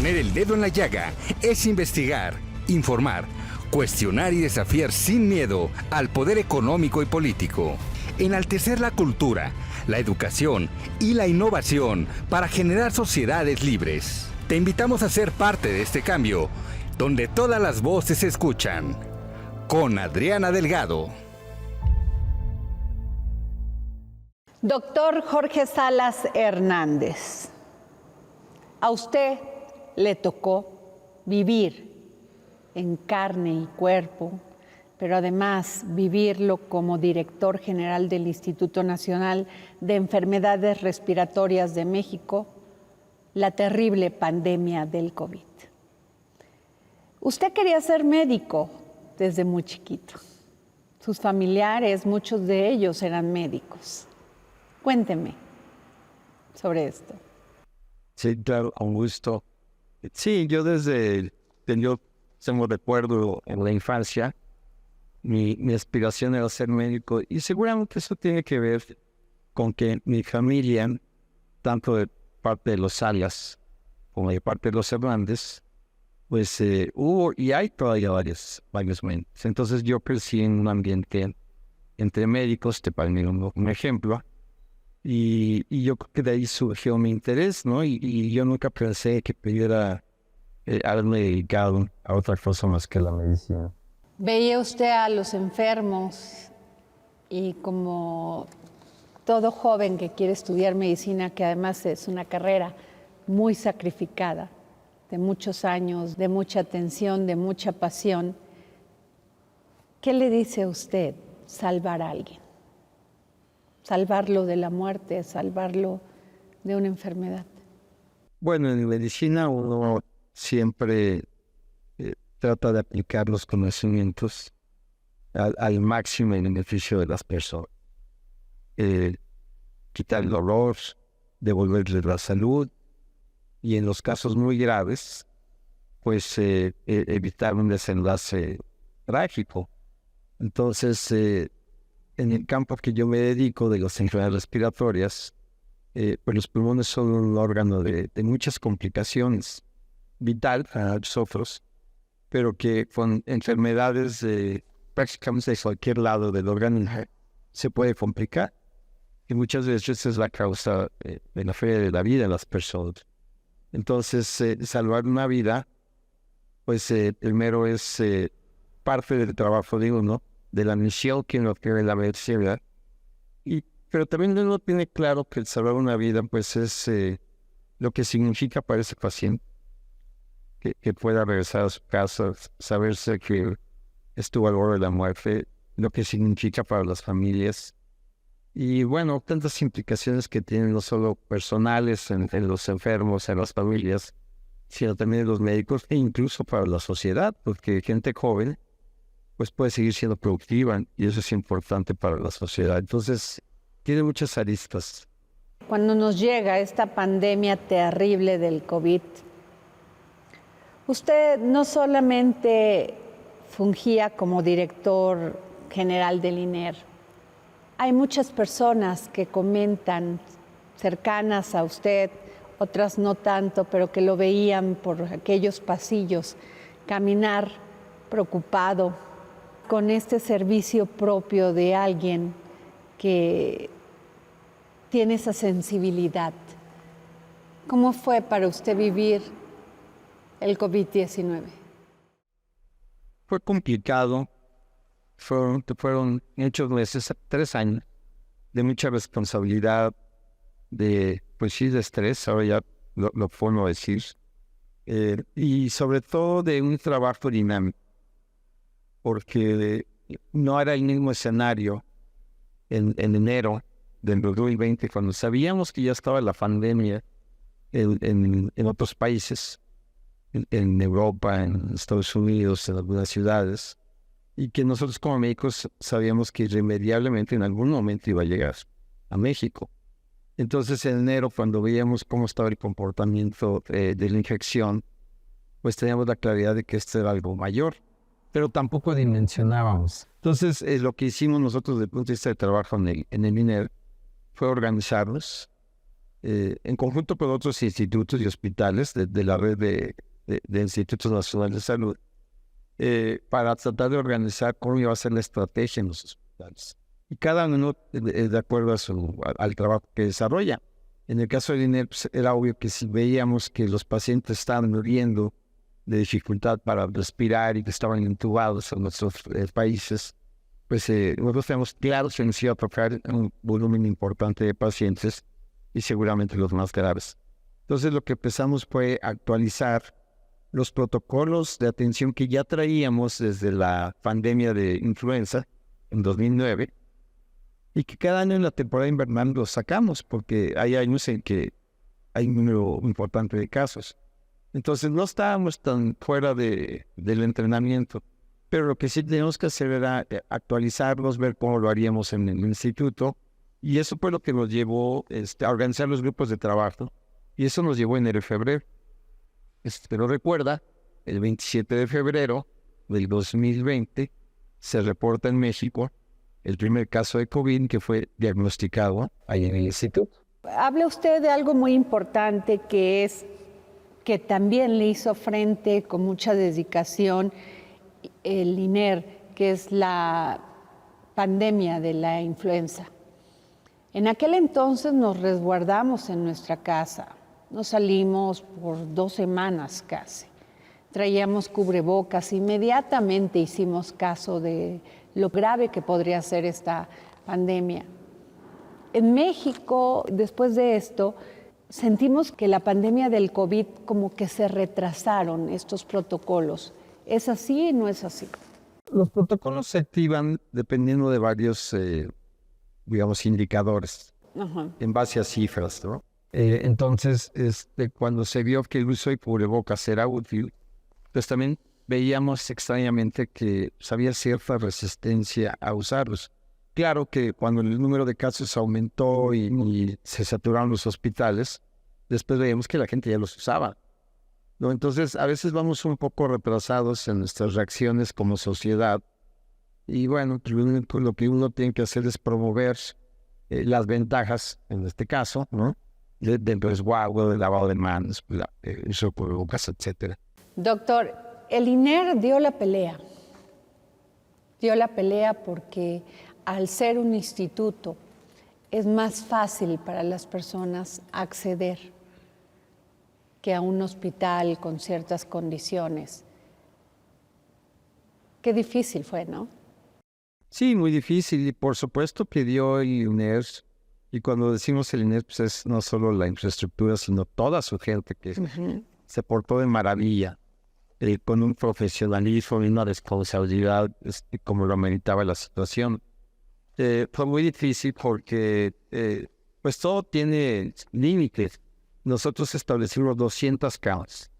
Poner el dedo en la llaga es investigar, informar, cuestionar y desafiar sin miedo al poder económico y político. Enaltecer la cultura, la educación y la innovación para generar sociedades libres. Te invitamos a ser parte de este cambio, donde todas las voces se escuchan. Con Adriana Delgado. Doctor Jorge Salas Hernández, a usted le tocó vivir en carne y cuerpo, pero además vivirlo como director general del Instituto Nacional de Enfermedades Respiratorias de México, la terrible pandemia del COVID. Usted quería ser médico desde muy chiquito. Sus familiares, muchos de ellos eran médicos. Cuénteme sobre esto. Sí, claro, con gusto. Sí, yo tengo recuerdo en la infancia, mi aspiración era ser médico y seguramente eso tiene que ver con que mi familia, tanto de parte de los Salas como de parte de los Hernández, pues hubo y hay todavía varios médicos. Entonces yo crecí en un ambiente entre médicos, te pongo un ejemplo, y yo creo que de ahí surgió mi interés, ¿no? Y yo nunca pensé que pudiera haberme dedicado a otra cosa más que la medicina. Veía usted a los enfermos y como todo joven que quiere estudiar medicina, que además es una carrera muy sacrificada, de muchos años, de mucha atención, de mucha pasión, ¿qué le dice a usted salvar a alguien? Salvarlo de la muerte, salvarlo de una enfermedad. Bueno, en medicina uno siempre trata de aplicar los conocimientos al máximo en beneficio de las personas. Quitar el dolor, devolverles la salud y en los casos muy graves, pues evitar un desenlace trágico. Entonces, en el campo que yo me dedico de las enfermedades respiratorias, pues los pulmones son un órgano de muchas complicaciones, vital para nosotros, pero que con enfermedades prácticamente de cualquier lado del organismo se puede complicar. Y muchas veces es la causa de la fe de la vida de las personas. Entonces, salvar una vida, pues primero es parte del trabajo de uno, de la misión que uno tiene en la medicina, pero también uno tiene claro que el salvar una vida pues es lo que significa para ese paciente, que pueda regresar a su casa, saberse que estuvo al borde de la muerte, lo que significa para las familias, y bueno, tantas implicaciones que tienen no solo personales en los enfermos, en las familias, sino también en los médicos e incluso para la sociedad, porque gente joven pues puede seguir siendo productiva y eso es importante para la sociedad. Entonces, tiene muchas aristas. Cuando nos llega esta pandemia terrible del COVID, usted no solamente fungía como director general del INER, hay muchas personas que comentan, cercanas a usted, otras no tanto, pero que lo veían por aquellos pasillos, caminar preocupado, con este servicio propio de alguien que tiene esa sensibilidad. ¿Cómo fue para usted vivir el COVID-19? Fue complicado. Fueron muchos meses, 3 años, de mucha responsabilidad, pues sí, de estrés, ahora ya lo puedo decir, y sobre todo de un trabajo dinámico, porque no era el mismo escenario en enero del 2020, cuando sabíamos que ya estaba la pandemia en otros países, en Europa, en Estados Unidos, en algunas ciudades, y que nosotros como médicos sabíamos que irremediablemente en algún momento iba a llegar a México. Entonces en enero, cuando veíamos cómo estaba el comportamiento de la infección, pues teníamos la claridad de que esto era algo mayor, pero tampoco dimensionábamos. Entonces lo que hicimos nosotros desde el punto de vista de trabajo en el INER fue organizarnos, en conjunto con otros institutos y hospitales de la red de Institutos Nacionales de Salud, para tratar de organizar cómo iba a ser la estrategia en los hospitales. Y cada uno de acuerdo al trabajo que desarrolla. En el caso del INER, pues, era obvio que si veíamos que los pacientes estaban muriendo de dificultad para respirar y que estaban intubados en nuestros países, pues nosotros tenemos claro que nos iba a tocar un volumen importante de pacientes y seguramente los más graves. Entonces lo que empezamos fue actualizar los protocolos de atención que ya traíamos desde la pandemia de influenza en 2009 y que cada año en la temporada invernal los sacamos porque hay años en que hay un número importante de casos. Entonces no estábamos tan fuera del entrenamiento, pero lo que sí teníamos que hacer era actualizarlos, ver cómo lo haríamos en el instituto, y eso fue lo que nos llevó a organizar los grupos de trabajo, y eso nos llevó enero y febrero. Pero recuerda, el 27 de febrero del 2020 se reporta en México el primer caso de COVID que fue diagnosticado ahí en el instituto. Habla usted de algo muy importante que es que también le hizo frente con mucha dedicación el INER, que es la pandemia de la influenza. En aquel entonces nos resguardamos en nuestra casa, no salimos por 2 semanas casi. Traíamos cubrebocas, inmediatamente hicimos caso de lo grave que podría ser esta pandemia. En México, después de esto, sentimos que la pandemia del COVID como que se retrasaron estos protocolos. ¿Es así o no es así? Los protocolos se activan dependiendo de varios, digamos, indicadores, en base a cifras, ¿no? Entonces, cuando se vio que el uso de cubrebocas era útil, pues también veíamos extrañamente que había cierta resistencia a usarlos. Claro que cuando el número de casos aumentó y se saturaron los hospitales, después veíamos que la gente ya los usaba, ¿no? Entonces, a veces vamos un poco retrasados en nuestras reacciones como sociedad. Y bueno, lo que uno tiene que hacer es promover las ventajas, en este caso, ¿no? Del resguardo, del lavado de manos, el uso de cubrebocas, etc. Doctor, el INER dio la pelea. Dio la pelea porque al ser un instituto es más fácil para las personas acceder que a un hospital con ciertas condiciones. Qué difícil fue, ¿no? Sí, muy difícil, y por supuesto que dio el INER, y cuando decimos el INER, pues es no solo la infraestructura, sino toda su gente que se portó de maravilla, con un profesionalismo y una responsabilidad como lo ameritaba la situación. Fue muy difícil porque pues todo tiene límites. Nosotros establecimos 200 camas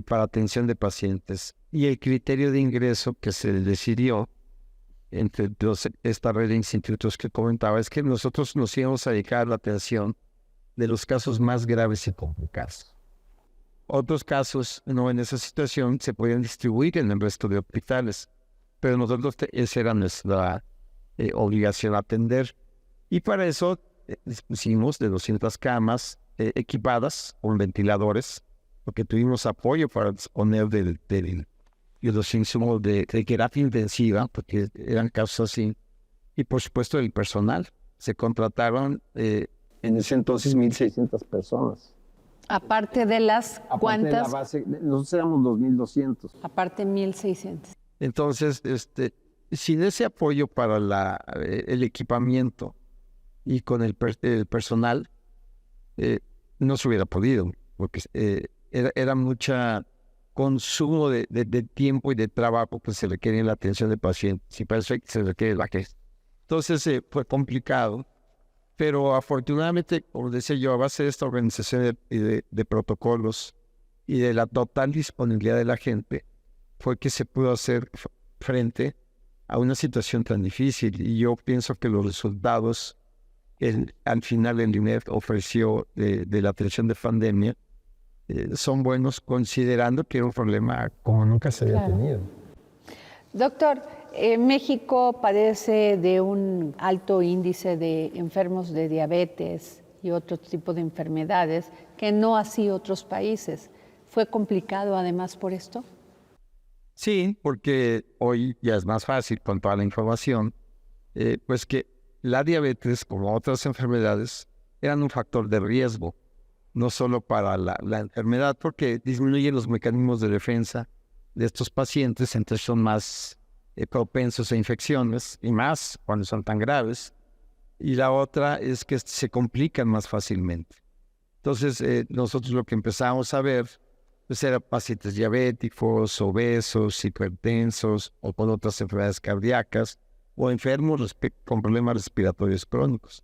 para atención de pacientes, y el criterio de ingreso que se decidió entre esta red de institutos que comentaba es que nosotros nos íbamos a dedicar a la atención de los casos más graves y complicados. Otros casos, no en esa situación, se podían distribuir en el resto de hospitales, pero nosotros esa era nuestra obligación atender. Y para eso dispusimos de 200 camas equipadas con ventiladores, porque tuvimos apoyo para disponer de los insumos de terapia intensiva, porque eran casos así, y por supuesto el personal. Se contrataron en ese entonces 1,600 personas. Aparte de las ¿cuántas? De la base, nosotros éramos 2,200. Aparte 1,600. Entonces, sin ese apoyo para el equipamiento y con el personal, no se hubiera podido, porque era mucha consumo de tiempo y de trabajo que se requiere en la atención de pacientes, y para eso se requiere la que. Entonces fue complicado, pero afortunadamente, como decía yo, a base de esta organización de protocolos y de la total disponibilidad de la gente, fue que se pudo hacer frente a una situación tan difícil. Y yo pienso que los resultados al final el INER ofreció de la atención de pandemia son buenos, considerando que era un problema como nunca se había tenido. Doctor, México padece de un alto índice de enfermos de diabetes, y otro tipo de enfermedades, que no así otros países. ¿Fue complicado además por esto? Sí, porque hoy ya es más fácil con toda la información, pues que la diabetes, como otras enfermedades, eran un factor de riesgo, no solo para la enfermedad, porque disminuye los mecanismos de defensa de estos pacientes, entonces son más propensos a infecciones y más cuando son tan graves. Y la otra es que se complican más fácilmente. Entonces, nosotros lo que empezamos a ver pues eran pacientes diabéticos, obesos, hipertensos o con otras enfermedades cardíacas o enfermos con problemas respiratorios crónicos.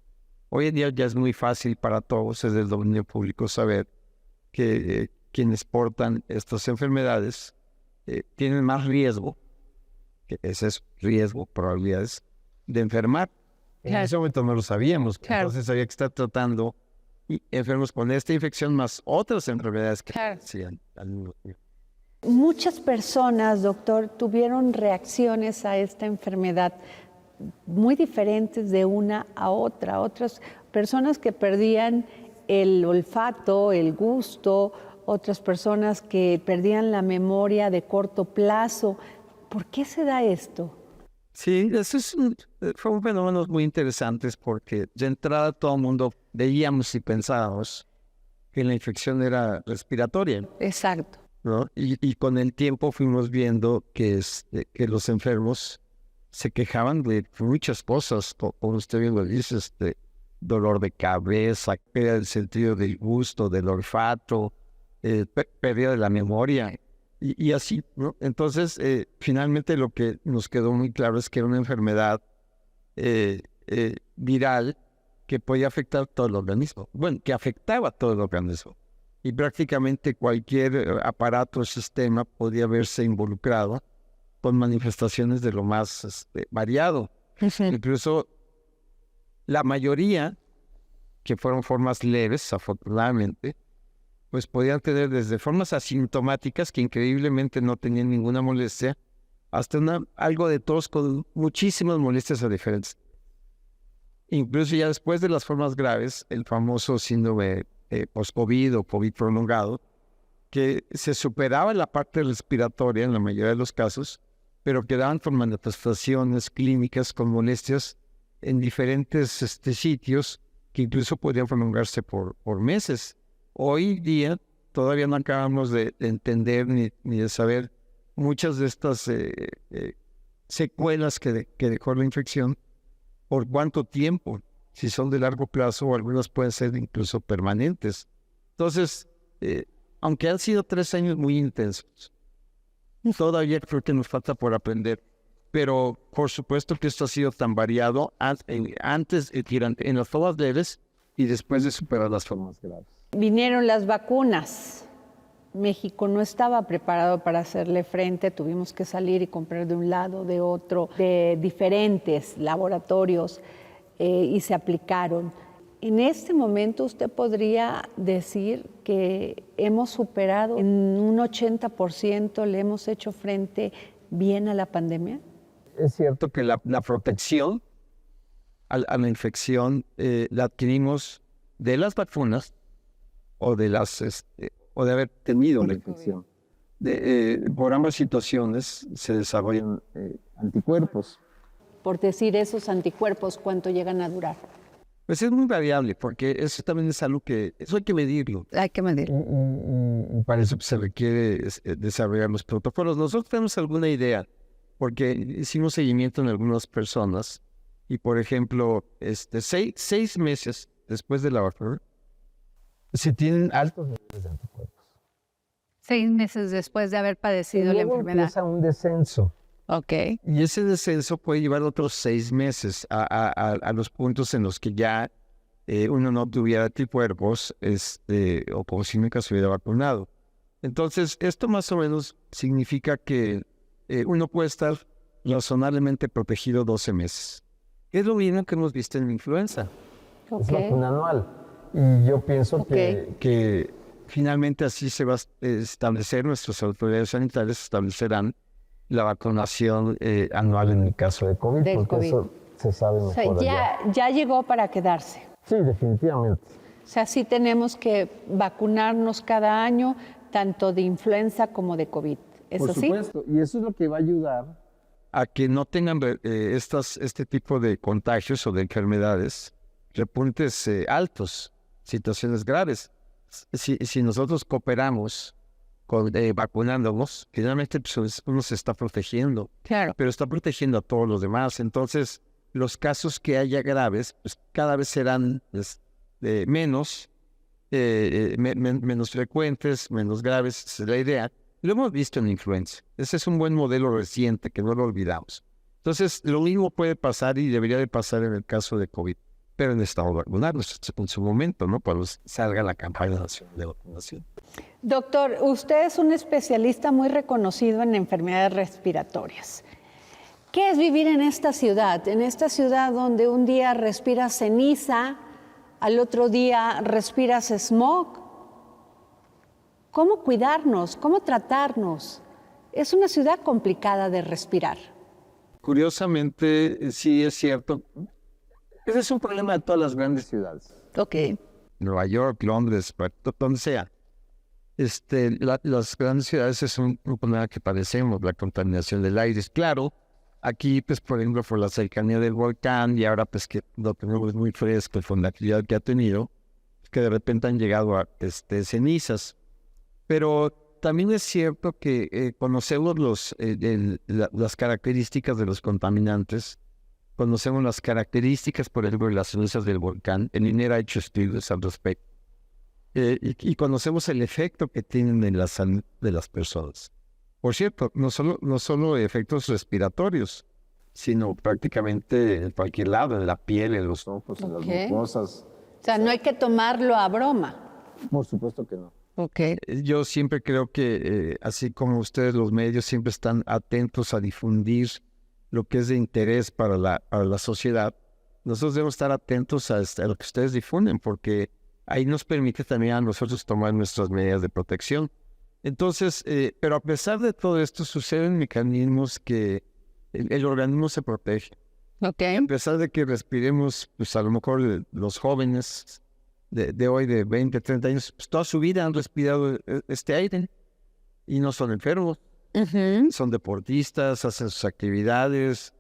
Hoy en día ya es muy fácil para todos, es del dominio público, saber que quienes portan estas enfermedades tienen más riesgo, que ese es riesgo, probabilidades de enfermar. En ese momento no lo sabíamos, entonces había que estar tratando enfermos con esta infección más otras enfermedades que hacían al mismo tiempo. Muchas personas, doctor, tuvieron reacciones a esta enfermedad muy diferentes de una a otra. Otras personas que perdían el olfato, el gusto, otras personas que perdían la memoria de corto plazo. ¿Por qué se da esto? Sí, eso fue un fenómeno muy interesante porque de entrada todo el mundo veíamos y pensábamos que la infección era respiratoria. Exacto. ¿No? Y con el tiempo fuimos viendo que los enfermos se quejaban de muchas cosas, como usted bien lo dice, dolor de cabeza, pérdida del sentido del gusto, del olfato, pérdida de la memoria. Y así, ¿no? Entonces, finalmente lo que nos quedó muy claro es que era una enfermedad viral que podía afectar todo el organismo. Bueno, que afectaba todo el organismo. Y prácticamente cualquier aparato o sistema podía verse involucrado con manifestaciones de lo más variado. Incluso la mayoría, que fueron formas leves, afortunadamente, pues podían tener desde formas asintomáticas que increíblemente no tenían ninguna molestia, hasta algo de tos con muchísimas molestias a diferentes. Incluso ya después de las formas graves, el famoso síndrome post-COVID o COVID prolongado, que se superaba la parte respiratoria en la mayoría de los casos, pero quedaban con manifestaciones clínicas con molestias en diferentes sitios que incluso podían prolongarse por meses. Hoy día todavía no acabamos de entender ni de saber muchas de estas secuelas que dejó la infección, por cuánto tiempo, si son de largo plazo o algunas pueden ser incluso permanentes. Entonces, aunque han sido 3 años muy intensos, todavía creo que nos falta por aprender. Pero por supuesto que esto ha sido tan variado antes en las formas leves y después de superar las formas graves. Vinieron las vacunas. México no estaba preparado para hacerle frente, tuvimos que salir y comprar de un lado, de otro, de diferentes laboratorios y se aplicaron. En este momento usted podría decir que hemos superado en un 80%, le hemos hecho frente bien a la pandemia. Es cierto que la protección a la infección la adquirimos de las vacunas o de haber tenido la infección. Por ambas situaciones se desarrollan anticuerpos. Por decir, esos anticuerpos, ¿cuánto llegan a durar? Pues es muy variable, porque eso también es algo eso hay que medirlo. Hay que medirlo. Y para eso se requiere desarrollar los protocolos. Nosotros tenemos alguna idea, porque hicimos seguimiento en algunas personas, y por ejemplo, 6 meses después de la vacuna, se tienen altos niveles de anticuerpos. 6 meses después de haber padecido la enfermedad. Empieza un descenso. Ok. Y ese descenso puede llevar otros 6 meses a los puntos en los que ya uno no tuviera anticuerpos o como si nunca se hubiera vacunado. Entonces, esto más o menos significa que uno puede estar razonablemente protegido 12 meses. Es lo mismo que hemos visto en la influenza. Es vacuna anual. Y yo pienso que finalmente así se va a establecer, nuestras autoridades sanitarias establecerán la vacunación anual en el caso de COVID, porque eso se sabe mejor. Ya llegó para quedarse. Sí, definitivamente. O sea, sí tenemos que vacunarnos cada año, tanto de influenza como de COVID. ¿Es Por así? supuesto, y eso es lo que va a ayudar a que no tengan este tipo de contagios o de enfermedades, repuntes altos, situaciones graves. Si nosotros cooperamos vacunándonos, generalmente pues, uno se está protegiendo, Claro. pero está protegiendo a todos los demás. Entonces, los casos que haya graves, pues cada vez serán menos, menos frecuentes, menos graves, esa es la idea. Lo hemos visto en la influenza. Ese es un buen modelo reciente que no lo olvidamos. Entonces, lo mismo puede pasar y debería de pasar en el caso de COVID, pero necesitamos vacunarnos en su momento, ¿no? Cuando salga la campaña nacional de vacunación. Doctor, usted es un especialista muy reconocido en enfermedades respiratorias. ¿Qué es vivir en esta ciudad? En esta ciudad donde un día respiras ceniza, al otro día respiras smog. ¿Cómo cuidarnos? ¿Cómo tratarnos? Es una ciudad complicada de respirar. Curiosamente, sí es cierto. Ese es un problema de todas las grandes ciudades. Ok. Nueva York, Londres, donde sea. Las grandes ciudades es un problema que padecemos, la contaminación del aire. Claro, aquí, pues, por ejemplo, por la cercanía del volcán y ahora, pues, que lo tenemos muy fresco con la actividad que ha tenido, que de repente han llegado a cenizas. Pero también es cierto que conocemos las características de los contaminantes, conocemos las características, por ejemplo, de las cenizas del volcán. El INER ha hecho estudios al respecto. Y conocemos el efecto que tienen en la salud de las personas. Por cierto, no solo efectos respiratorios, sino prácticamente en cualquier lado, en la piel, en los ojos, en las mucosas. O sea, no hay que tomarlo a broma. Por supuesto que no. Okay. Yo siempre creo que, así como ustedes, los medios, siempre están atentos a difundir lo que es de interés para la sociedad. Nosotros debemos estar atentos a lo que ustedes difunden, porque ahí nos permite también a nosotros tomar nuestras medidas de protección. Entonces, pero a pesar de todo esto, suceden mecanismos que el organismo se protege. Okay. A pesar de que respiremos, pues a lo mejor los jóvenes de hoy, de 20, 30 años, pues toda su vida han respirado este aire y no son enfermos. Son deportistas, hacen sus actividades,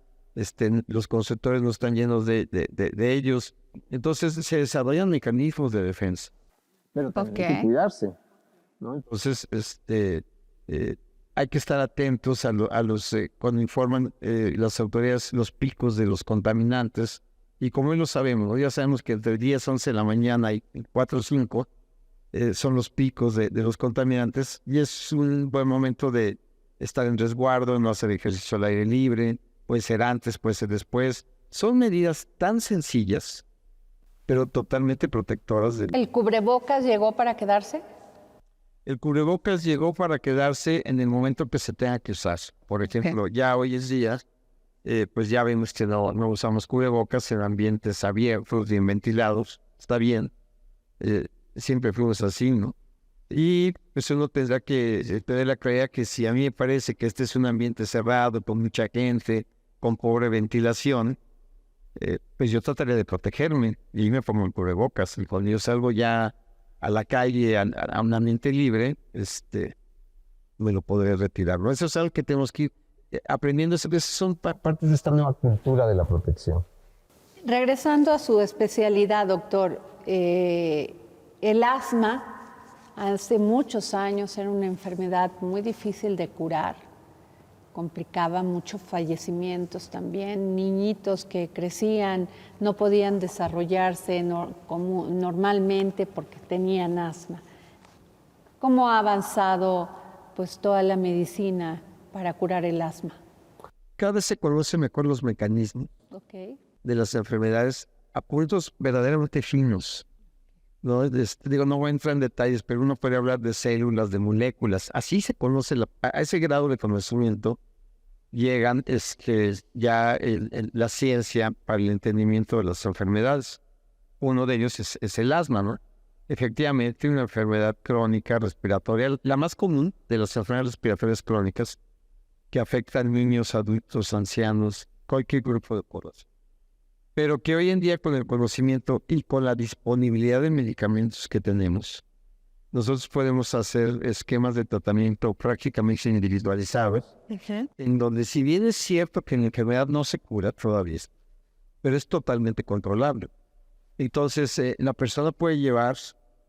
los consultores no están llenos de ellos. Entonces se desarrollan mecanismos de defensa. Pero también hay que cuidarse, ¿no? Entonces, hay que estar atentos a los cuando informan las autoridades los picos de los contaminantes. Y como hoy lo sabemos, ¿no? Ya sabemos que entre 10 y 11 de la mañana y 4 o 5 son los picos de los contaminantes. Y es un buen momento de estar en resguardo, no hacer ejercicio al aire libre. Puede ser antes, puede ser después. Son medidas tan sencillas, pero totalmente protectoras. ¿El cubrebocas llegó para quedarse? El cubrebocas llegó para quedarse en el momento que se tenga que usar. Por ejemplo, ya hoy en día, pues ya vemos que no usamos cubrebocas en ambientes abiertos, bien ventilados. Está bien. Siempre fuimos así, ¿no? Y pues uno tendrá que tener la claridad que si a mí me parece que este es un ambiente cerrado, con mucha gente, con pobre ventilación, pues yo trataría de protegerme y me pongo el cubrebocas. Y cuando yo salgo ya a la calle, a un ambiente libre, me lo podré retirar, ¿no? Eso es algo que tenemos que ir aprendiendo. Son partes de esta nueva cultura de la protección. Regresando a su especialidad, doctor, el asma hace muchos años era una enfermedad muy difícil de curar, complicaba muchos fallecimientos también, niñitos que crecían no podían desarrollarse como normalmente porque tenían asma. ¿Cómo ha avanzado pues toda la medicina para curar el asma? Cada vez se conocen mejor los mecanismos de las enfermedades a puntos verdaderamente finos. No, no voy a entrar en detalles, pero uno puede hablar de células, de moléculas. Así se conoce, a ese grado de conocimiento llegan ya la ciencia para el entendimiento de las enfermedades. Uno de ellos es el asma, ¿no? Efectivamente, una enfermedad crónica respiratoria, la más común de las enfermedades respiratorias crónicas, que afectan a niños, adultos, ancianos, cualquier grupo de población. pero que hoy en día con el conocimiento y con la disponibilidad de medicamentos que tenemos, nosotros podemos hacer esquemas de tratamiento prácticamente individualizados, en donde si bien es cierto que la enfermedad no se cura todavía, pero es totalmente controlable. Entonces, la persona puede llevar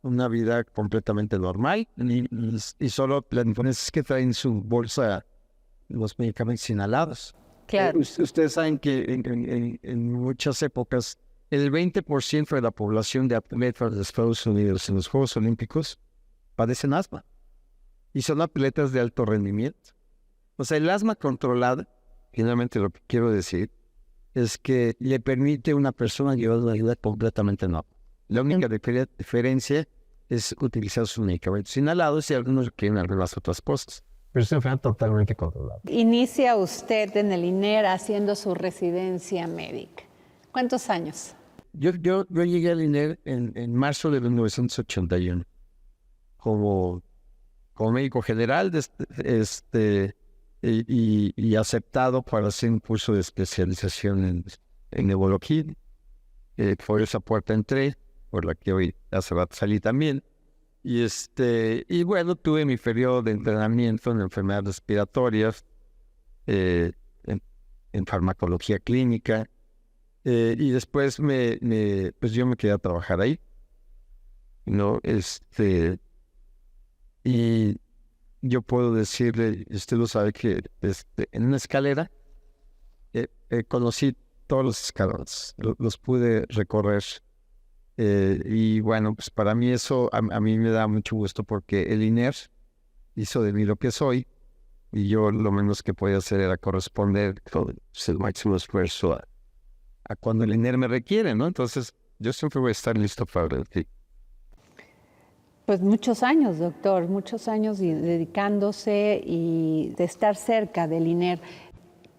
una vida completamente normal y solo la diferencia es que traen su bolsa los medicamentos inhalados. Claro. Ustedes saben que en muchas épocas el 20% de la población de atletas de Estados Unidos en los Juegos Olímpicos padecen asma y son atletas de alto rendimiento. O sea, el asma controlada, finalmente lo que quiero decir, es que le permite a una persona llevar una vida completamente normal. La única diferencia es utilizar sus medicamentos inhalados y algunos quieren algunas otras cosas. Pero es una enfermedad totalmente controlada. Inicia usted en el INER haciendo su residencia médica. ¿Cuántos años? Yo llegué al INER en marzo de 1981 como médico general y aceptado para hacer un curso de especialización en neurología. Por esa puerta entré, por la que hoy hace rato salí también. Y bueno, tuve mi periodo de entrenamiento en enfermedades respiratorias, en farmacología clínica, y después pues yo me quedé a trabajar ahí, ¿no? Y yo puedo decirle, usted lo sabe, que en una escalera conocí todos los escalones, los pude recorrer. Y bueno, pues para mí eso a mí me da mucho gusto porque el INER hizo de mí lo que soy y yo lo menos que podía hacer era corresponder con el máximo esfuerzo a cuando el INER me requiere, ¿no? Entonces yo siempre voy a estar listo para ti. Pues muchos años, doctor, muchos años dedicándose y de estar cerca del INER.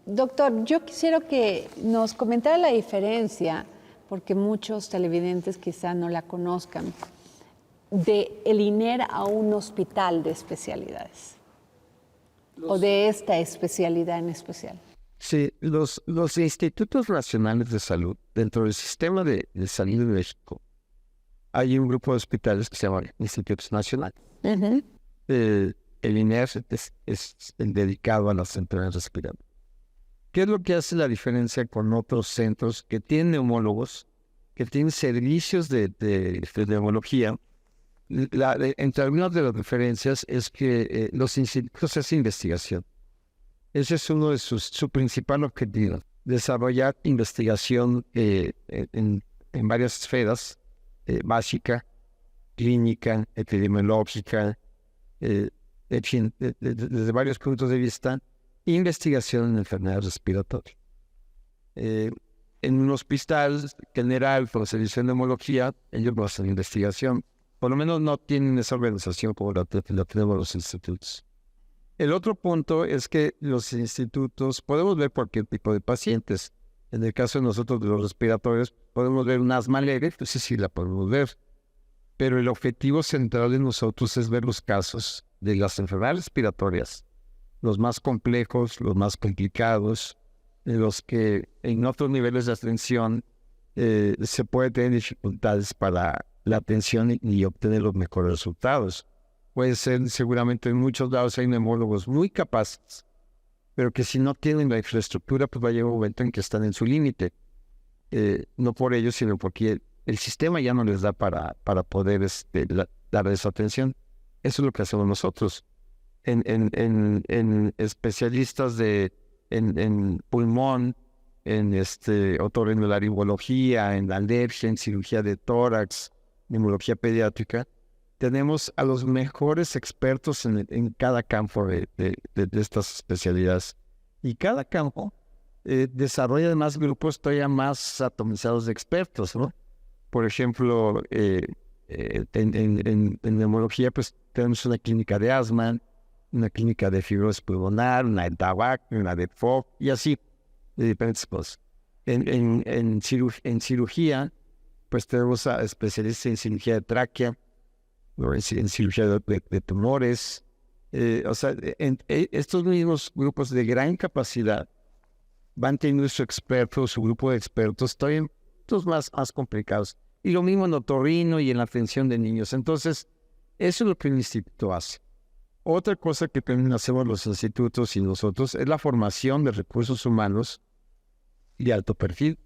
Doctor, yo quisiera que nos comentara la diferencia, porque muchos televidentes quizá no la conozcan, de el INER a un hospital de especialidades, o de esta especialidad en especial. Sí, los institutos nacionales de salud, dentro del sistema de salud de México, hay un grupo de hospitales que se llama Institutos Nacionales. El INER es el dedicado a las enfermedades respiratorias. ¿Qué es lo que hace la diferencia con otros centros que tienen neumólogos, que tienen servicios de neumología? Entre algunas de las diferencias es que los institutos hacen investigación. Ese es uno de su principal objetivo, desarrollar investigación en varias esferas, básica, clínica, epidemiológica, en fin, desde varios puntos de vista, investigación en enfermedades respiratorias. En un hospital general con servicio de neumología, ellos no hacen investigación. Por lo menos no tienen esa organización como la tenemos los institutos. El otro punto es que los institutos podemos ver cualquier tipo de pacientes. En el caso de nosotros de los respiratorios, podemos ver un asma leve, pues sí la podemos ver. Pero el objetivo central de nosotros es ver los casos de las enfermedades respiratorias, los más complejos, los más complicados, los que en otros niveles de atención se puede tener dificultades para la atención y obtener los mejores resultados. Puede ser, seguramente en muchos lados hay neumólogos muy capaces, pero que si no tienen la infraestructura, pues va a llegar un momento en que están en su límite. No por ellos, sino porque el sistema ya no les da para poder dar esa atención. Eso es lo que hacemos nosotros. En especialistas en pulmón, en otorrinolaringología, en alergia, en cirugía de tórax, neumología pediátrica, tenemos a los mejores expertos en cada campo de estas especialidades. Y cada campo desarrolla además grupos todavía más atomizados de expertos, ¿no? Por ejemplo, en neumología, pues tenemos una clínica de asma, una clínica de fibrosis pulmonar, una de TABAC, una de FOC, y así, de diferentes cosas. En cirugía, pues tenemos a especialistas en cirugía de tráquea, en cirugía de tumores. O sea, estos mismos grupos de gran capacidad van teniendo su grupo de expertos todavía productos más complicados. Y lo mismo en otorrino y en la atención de niños. Entonces, eso es lo que el instituto hace. Otra cosa que también hacemos los institutos y nosotros es la formación de recursos humanos de alto perfil.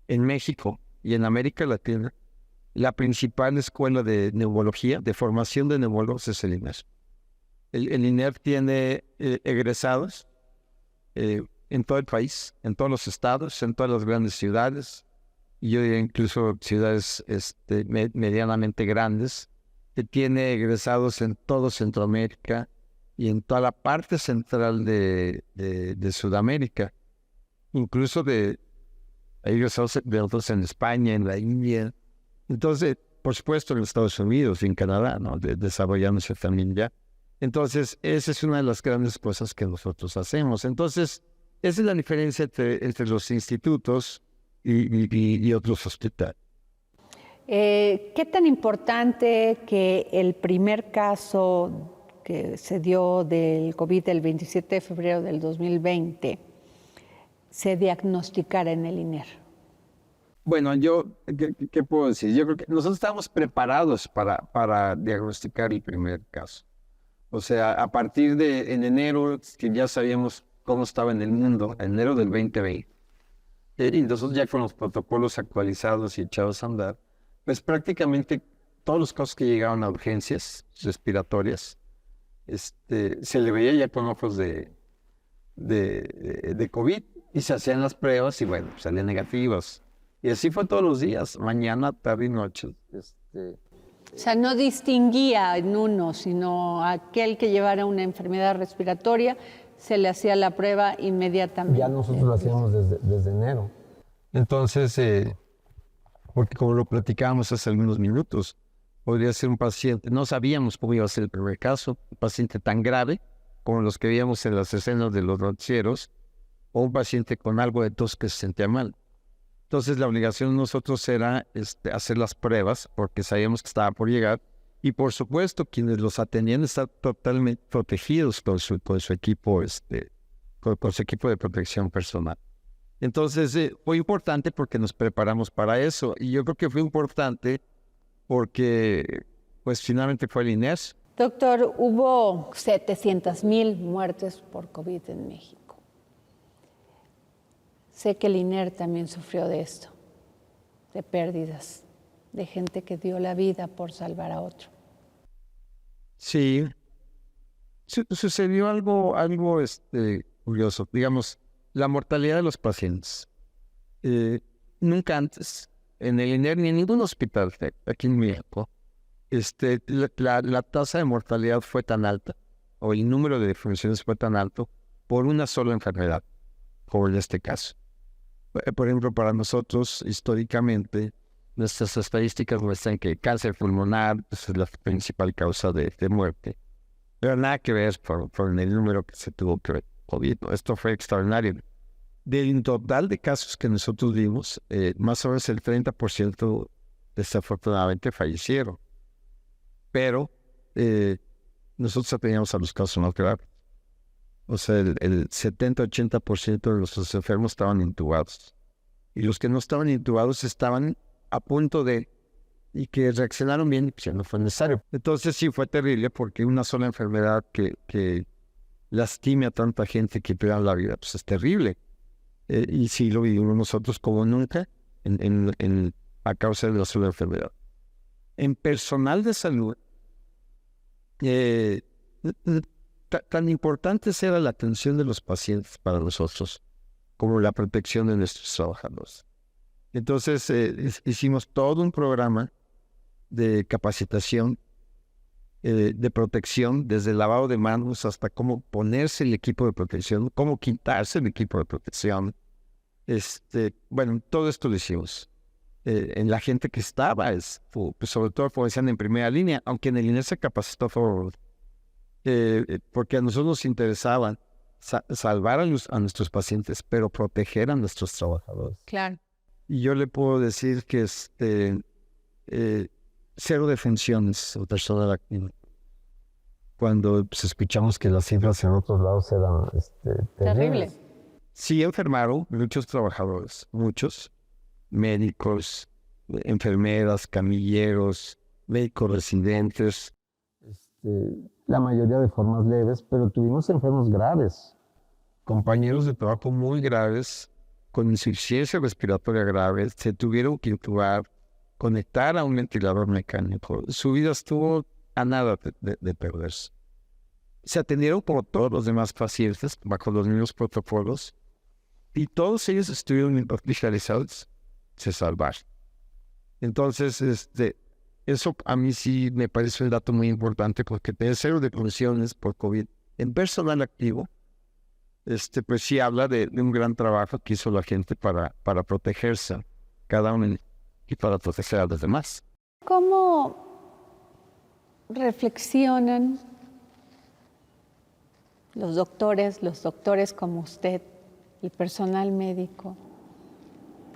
En México y en América Latina, la principal escuela de neumología, de formación de neumólogos, es el INER. El INER tiene egresados en todo el país, en todos los estados, en todas las grandes ciudades, y yo diría incluso ciudades medianamente grandes, que tiene egresados en todo Centroamérica y en toda la parte central de Sudamérica, incluso hay egresados de otros en España, en la India. Entonces, por supuesto, en Estados Unidos y en Canadá, ¿no? Desarrollándose también ya. Entonces, esa es una de las grandes cosas que nosotros hacemos. Entonces, esa es la diferencia entre los institutos y otros hospitales. ¿Qué tan importante que el primer caso que se dio del COVID el 27 de febrero del 2020 se diagnosticara en el INER? Bueno, ¿qué puedo decir? Yo creo que nosotros estamos preparados para diagnosticar el primer caso. O sea, a partir de en enero, que ya sabíamos cómo estaba en el mundo, en enero del 2020, y nosotros ya con los protocolos actualizados y echados a andar, pues prácticamente todos los casos que llegaban a urgencias respiratorias, se le veía ya con ojos de COVID, y se hacían las pruebas y bueno, salían negativas. Y así fue todos los días, mañana, tarde y noche. O sea, no distinguía en uno, sino aquel que llevara una enfermedad respiratoria, se le hacía la prueba inmediatamente. Ya nosotros lo hacíamos desde enero. Entonces, porque como lo platicábamos hace algunos minutos, podría ser un paciente, no sabíamos cómo iba a ser el primer caso, un paciente tan grave como los que veíamos en las escenas de los noticieros, o un paciente con algo de tos que se sentía mal. Entonces la obligación de nosotros era hacer las pruebas porque sabíamos que estaba por llegar y por supuesto quienes los atendían estaban totalmente protegidos con su equipo, con su equipo de protección personal. Entonces fue importante porque nos preparamos para eso y yo creo que fue importante porque pues finalmente fue el INER. Doctor, hubo 700,000 muertes por COVID en México. Sé que el INER también sufrió de esto, de pérdidas, de gente que dio la vida por salvar a otro. Sí, sucedió algo curioso. Digamos, la mortalidad de los pacientes. Nunca antes, en el INER ni en ningún hospital aquí en México, la tasa de mortalidad fue tan alta, o el número de defunciones fue tan alto, por una sola enfermedad, como en este caso. Por ejemplo, para nosotros, históricamente, nuestras estadísticas muestran que el cáncer pulmonar es la principal causa de muerte. Pero nada que ver con el número que se tuvo que ver COVID. Esto fue extraordinario. Del total de casos que nosotros vimos, más o menos el 30% desafortunadamente fallecieron. Pero nosotros atendíamos a los casos más graves. O sea, el 70-80% de los enfermos estaban intubados. Y los que no estaban intubados estaban a punto y que reaccionaron bien y pues ya no fue necesario. Entonces sí fue terrible porque una sola enfermedad que lastime a tanta gente que pierda la vida, pues es terrible. Y sí lo vivimos nosotros como nunca a causa de la sola enfermedad. En personal de salud, tan importante era la atención de los pacientes para nosotros como la protección de nuestros trabajadores. Entonces hicimos todo un programa de capacitación, de protección, desde el lavado de manos hasta cómo ponerse el equipo de protección, cómo quitarse el equipo de protección. Bueno, todo esto lo hicimos. En la gente que estaba, pues sobre todo, como decían, en primera línea, aunque en el INER se capacitó todo. Porque a nosotros nos interesaba salvar a nuestros pacientes, pero proteger a nuestros trabajadores. Claro. Y yo le puedo decir que cero defunciones o personal cuando pues, escuchamos que las cifras en otros lados eran terrible. Sí enfermaron muchos trabajadores, muchos, médicos, enfermeras, camilleros, médicos residentes. La mayoría de formas leves, pero tuvimos enfermos graves. Compañeros de trabajo muy graves, con insuficiencia respiratoria grave, se tuvieron que intubar, conectar a un ventilador mecánico. Su vida estuvo a nada de perderse. Se atendieron como todos los demás pacientes, bajo los mismos protocolos, y todos ellos estuvieron hospitalizados, se salvaron. Entonces, eso a mí sí me parece un dato muy importante, porque tener 0 defunciones por COVID en personal activo, pues sí habla de un gran trabajo que hizo la gente para protegerse cada uno y para proteger a los demás. ¿Cómo reflexionan los doctores como usted, el personal médico,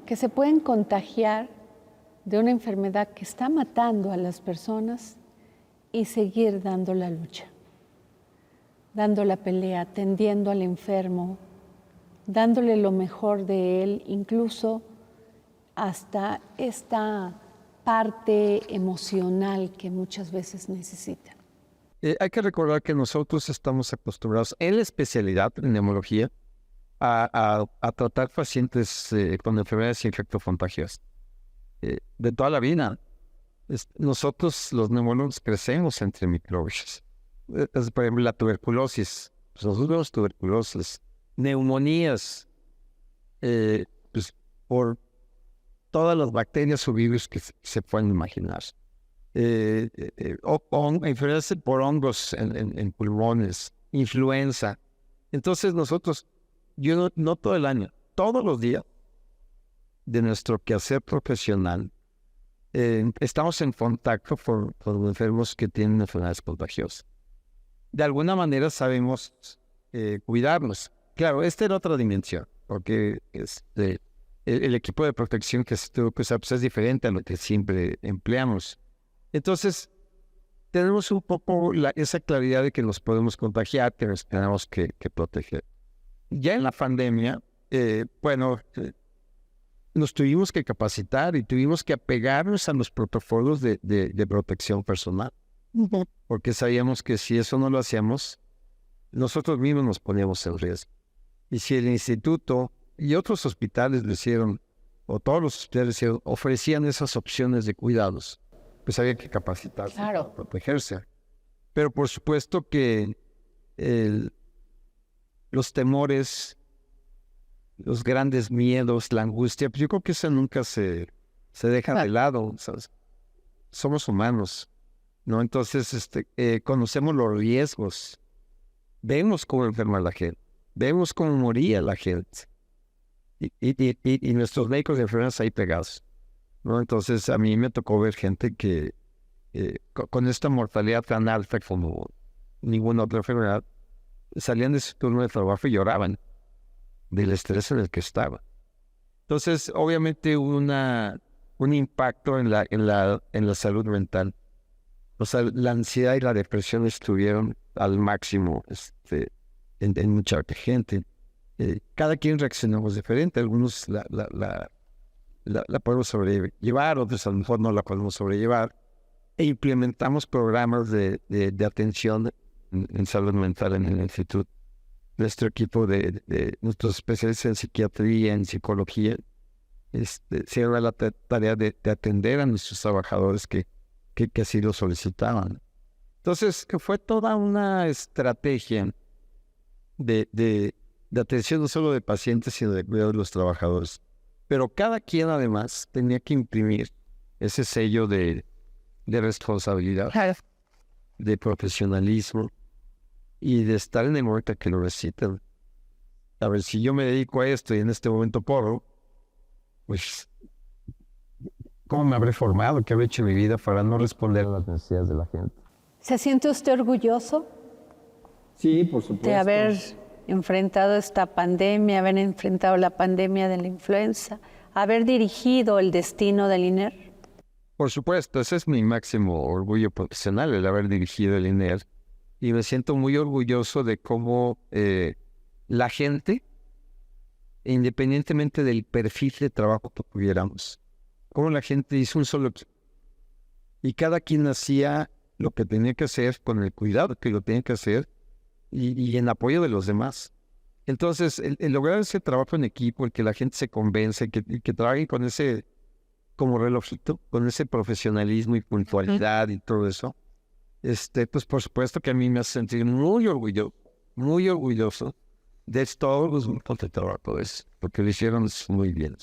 que se pueden contagiar de una enfermedad que está matando a las personas y seguir dando la lucha, dando la pelea, atendiendo al enfermo, dándole lo mejor de él, incluso hasta esta parte emocional que muchas veces necesitan? Hay que recordar que nosotros estamos acostumbrados en la especialidad en neumología a tratar pacientes con enfermedades infectocontagiosas. De toda la vida, nosotros los neumólogos crecemos entre microbios. Por ejemplo, la tuberculosis, pues nosotros vemos tuberculosis, neumonías, pues por todas las bacterias o virus que se pueden imaginar. Enfermedades por hongos en pulmones, influenza. Entonces nosotros, yo no todo el año, todos los días de nuestro quehacer profesional, estamos en contacto con enfermos que tienen enfermedades contagiosas. De alguna manera sabemos cuidarnos. Claro, esta era otra dimensión, porque el equipo de protección que se tuvo que usar pues es diferente a lo que siempre empleamos. Entonces, tenemos un poco esa claridad de que nos podemos contagiar, que nos tenemos que proteger. Ya en la pandemia, nos tuvimos que capacitar y tuvimos que apegarnos a los protocolos de protección personal, porque sabíamos que si eso no lo hacíamos, nosotros mismos nos poníamos en riesgo. Y si el instituto y otros hospitales lo hicieron, o todos los hospitales ofrecían esas opciones de cuidados, pues había que capacitarse para protegerse. Pero por supuesto que los temores, los grandes miedos, la angustia, pues yo creo que eso nunca se deja de lado, ¿sabes? Somos humanos, ¿no? Entonces, conocemos los riesgos, vemos cómo enferma la gente, vemos cómo moría la gente, y nuestros médicos de enfermeras ahí pegados, ¿no? Entonces, a mí me tocó ver gente que con esta mortalidad tan alta como ninguna otra enfermedad, salían de su turno de trabajo y lloraban del estrés en el que estaba. Entonces, obviamente hubo un impacto en la salud mental. O sea, la ansiedad y la depresión estuvieron al máximo en mucha gente. Cada quien reaccionamos diferente. Algunos la podemos sobrellevar, otros a lo mejor no la podemos sobrellevar. E implementamos programas de atención en salud mental en el instituto. Nuestro equipo de nuestros especialistas en psiquiatría, en psicología, se da la tarea de atender a nuestros trabajadores que así lo solicitaban. Entonces, que fue toda una estrategia de atención no solo de pacientes, sino de cuidado de los trabajadores. Pero cada quien además tenía que imprimir ese sello de responsabilidad, de profesionalismo y de estar en el momento que lo necesitan. A ver, si yo me dedico a esto y en este momento puedo, pues, ¿cómo me habré formado? ¿Qué habré hecho en mi vida para no responder a las necesidades de la gente? ¿Se siente usted orgulloso Sí, por supuesto. de haber enfrentado esta pandemia, haber enfrentado la pandemia de la influenza, haber dirigido el destino del INER? Por supuesto, ese es mi máximo orgullo profesional, el haber dirigido el INER. Y me siento muy orgulloso de cómo la gente independientemente del perfil de trabajo que tuviéramos. Como la gente hizo un solo equipo. Y cada quien hacía lo que tenía que hacer con el cuidado que lo tenía que hacer y en apoyo de los demás. Entonces, el lograr ese trabajo en equipo, el que la gente se convence, que trabajen con ese, como relojito, con ese profesionalismo y puntualidad y todo eso, pues por supuesto que a mí me hace sentir muy orgulloso de todos los grupos de trabajo, porque lo hicieron muy bien.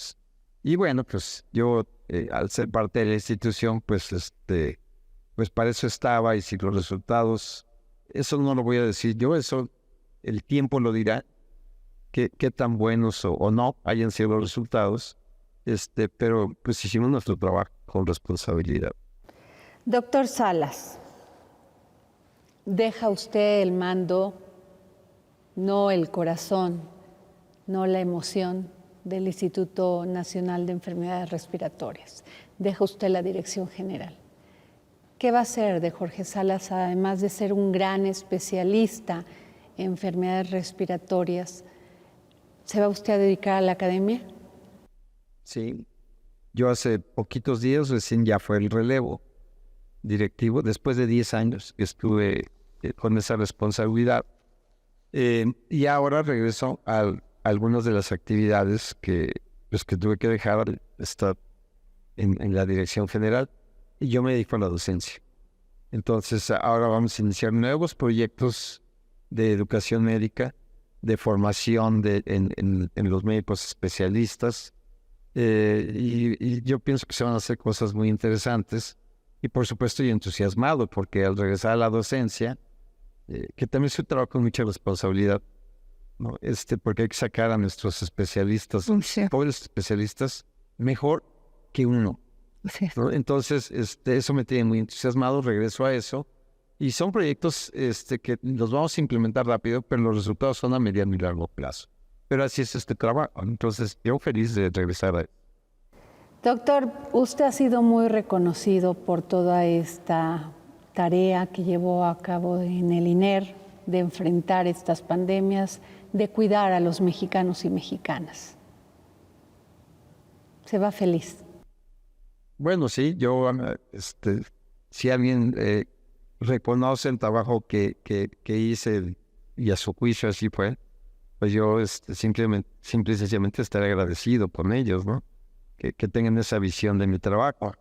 Y bueno, pues yo, al ser parte de la institución, pues para eso estaba, y si los resultados, eso no lo voy a decir yo, eso el tiempo lo dirá, qué tan buenos o no hayan sido los resultados, pero pues hicimos nuestro trabajo con responsabilidad. Doctor Salas, deja usted el mando, no el corazón, no la emoción del Instituto Nacional de Enfermedades Respiratorias. Deja usted la dirección general. ¿Qué va a hacer de Jorge Salas, además de ser un gran especialista en enfermedades respiratorias? ¿Se va usted a dedicar a la academia? Sí. Yo hace poquitos días recién ya fue el relevo directivo, después de 10 años que estuve con esa responsabilidad. Y ahora regreso a algunas de las actividades que tuve que dejar al estar en la dirección general, y yo me dedico a la docencia. Entonces ahora vamos a iniciar nuevos proyectos de educación médica, de formación en los médicos especialistas, y yo pienso que se van a hacer cosas muy interesantes, y por supuesto estoy entusiasmado porque al regresar a la docencia, que también es un trabajo con mucha responsabilidad, ¿no? Porque hay que sacar a nuestros especialistas, todos los especialistas, mejor que uno, ¿no? Entonces, eso me tiene muy entusiasmado, regreso a eso, y son proyectos que los vamos a implementar rápido, pero los resultados son a mediano y largo plazo. Pero así es este trabajo, entonces yo feliz de regresar a él. Doctor, usted ha sido muy reconocido por toda esta tarea que llevó a cabo en el INER, de enfrentar estas pandemias, de cuidar a los mexicanos y mexicanas. ¿Se va feliz? Bueno, sí, yo, si alguien reconoce el trabajo que hice, y a su juicio así fue, pues yo simple y sencillamente estaré agradecido con ellos, ¿no? Que tengan esa visión de mi trabajo.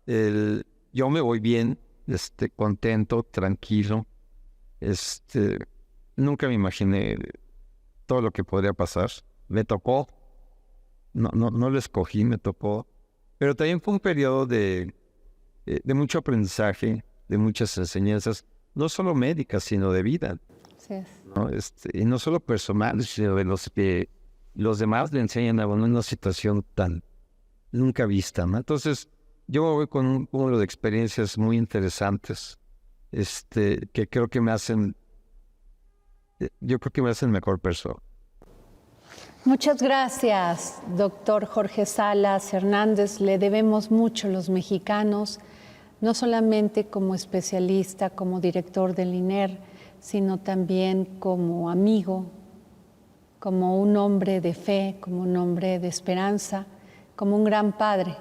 Yo me voy bien, contento, tranquilo. Nunca me imaginé todo lo que podría pasar. Me tocó, no lo escogí, me tocó. Pero también fue un periodo de mucho aprendizaje, de muchas enseñanzas, no solo médicas, sino de vida. Sí. ¿No? Y no solo personales, sino de los que los demás le enseñan a uno en una situación tan nunca vista, ¿no? Entonces, yo me voy con un cúmulo de experiencias muy interesantes, que creo que me hacen, mejor persona. Muchas gracias, doctor Jorge Salas Hernández. Le debemos mucho los mexicanos, no solamente como especialista, como director del INER, sino también como amigo, como un hombre de fe, como un hombre de esperanza, como un gran padre,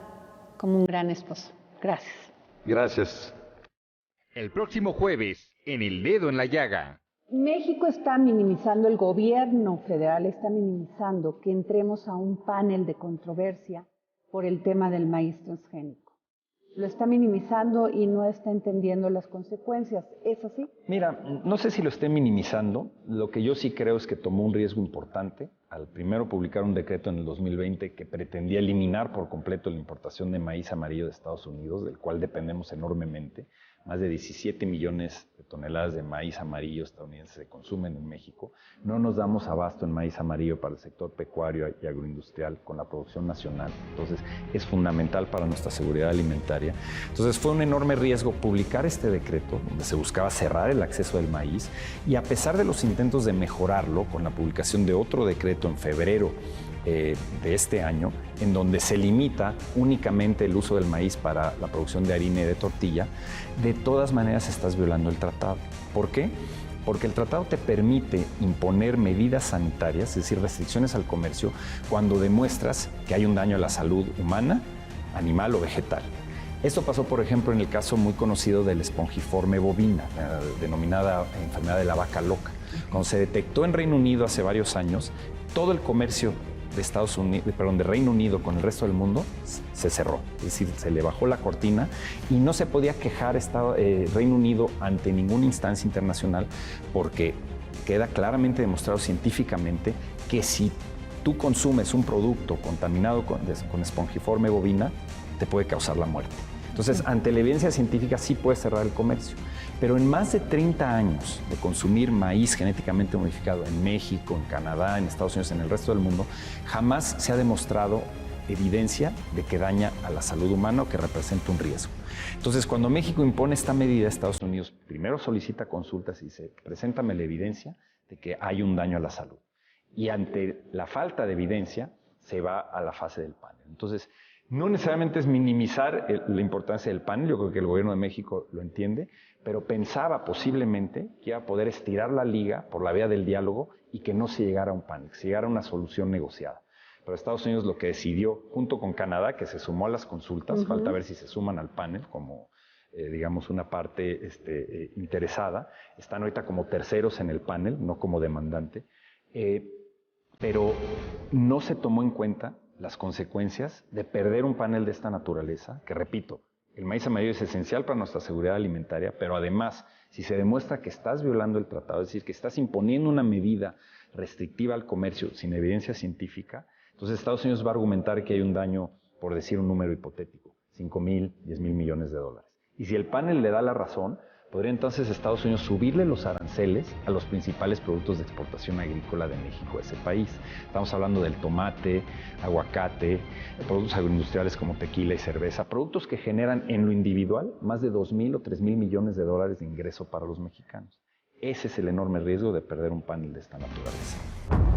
como un gran esposo. Gracias. Gracias. El próximo jueves, en El Dedo en la Llaga. México está minimizando, el gobierno federal está minimizando que entremos a un panel de controversia por el tema del maíz transgénico. Lo está minimizando y no está entendiendo las consecuencias. ¿Es así? Mira, no sé si lo esté minimizando. Lo que yo sí creo es que tomó un riesgo importante al primero publicar un decreto en el 2020 que pretendía eliminar por completo la importación de maíz amarillo de Estados Unidos, del cual dependemos enormemente. Más de 17 millones de toneladas de maíz amarillo estadounidense se consumen en México. No nos damos abasto en maíz amarillo para el sector pecuario y agroindustrial con la producción nacional. Entonces, es fundamental para nuestra seguridad alimentaria. Entonces, fue un enorme riesgo publicar este decreto donde se buscaba cerrar el acceso del maíz, y a pesar de los intentos de mejorarlo con la publicación de otro decreto en febrero de este año, en donde se limita únicamente el uso del maíz para la producción de harina y de tortilla, de todas maneras estás violando el tratado. ¿Por qué? porque el tratado te permite imponer medidas sanitarias, es decir, restricciones al comercio, cuando demuestras que hay un daño a la salud humana, animal o vegetal. Esto pasó, por ejemplo, en el caso muy conocido del espongiforme bovina, denominada enfermedad de la vaca loca. Cuando se detectó en Reino Unido hace varios años, todo el comercio de Reino Unido con el resto del mundo se cerró. Es decir, se le bajó la cortina y no se podía quejar Reino Unido ante ninguna instancia internacional porque queda claramente demostrado científicamente que si tú consumes un producto contaminado con espongiforme bovina, te puede causar la muerte. Entonces, ante la evidencia científica sí puedes cerrar el comercio. Pero en más de 30 años de consumir maíz genéticamente modificado en México, en Canadá, en Estados Unidos, en el resto del mundo, jamás se ha demostrado evidencia de que daña a la salud humana o que representa un riesgo. Entonces, cuando México impone esta medida, Estados Unidos primero solicita consultas y dice, preséntame la evidencia de que hay un daño a la salud. Y ante la falta de evidencia, se va a la fase del panel. Entonces, no necesariamente es minimizar la importancia del panel, yo creo que el gobierno de México lo entiende, pero pensaba posiblemente que iba a poder estirar la liga por la vía del diálogo y que no se llegara a un panel, que se llegara a una solución negociada. Pero Estados Unidos lo que decidió, junto con Canadá, que se sumó a las consultas, falta ver si se suman al panel como, digamos, una parte interesada, están ahorita como terceros en el panel, no como demandante, pero no se tomó en cuenta las consecuencias de perder un panel de esta naturaleza, que repito, el maíz amarillo es esencial para nuestra seguridad alimentaria, pero además, si se demuestra que estás violando el tratado, es decir, que estás imponiendo una medida restrictiva al comercio sin evidencia científica, entonces Estados Unidos va a argumentar que hay un daño, por decir un número hipotético, 5,000, 10,000 millones de dólares. Y si el panel le da la razón, podría entonces Estados Unidos subirle los aranceles a los principales productos de exportación agrícola de México a ese país. Estamos hablando del tomate, aguacate, productos agroindustriales como tequila y cerveza, productos que generan en lo individual más de 2,000 o 3,000 millones de dólares de ingreso para los mexicanos. Ese es el enorme riesgo de perder un panel de esta naturaleza.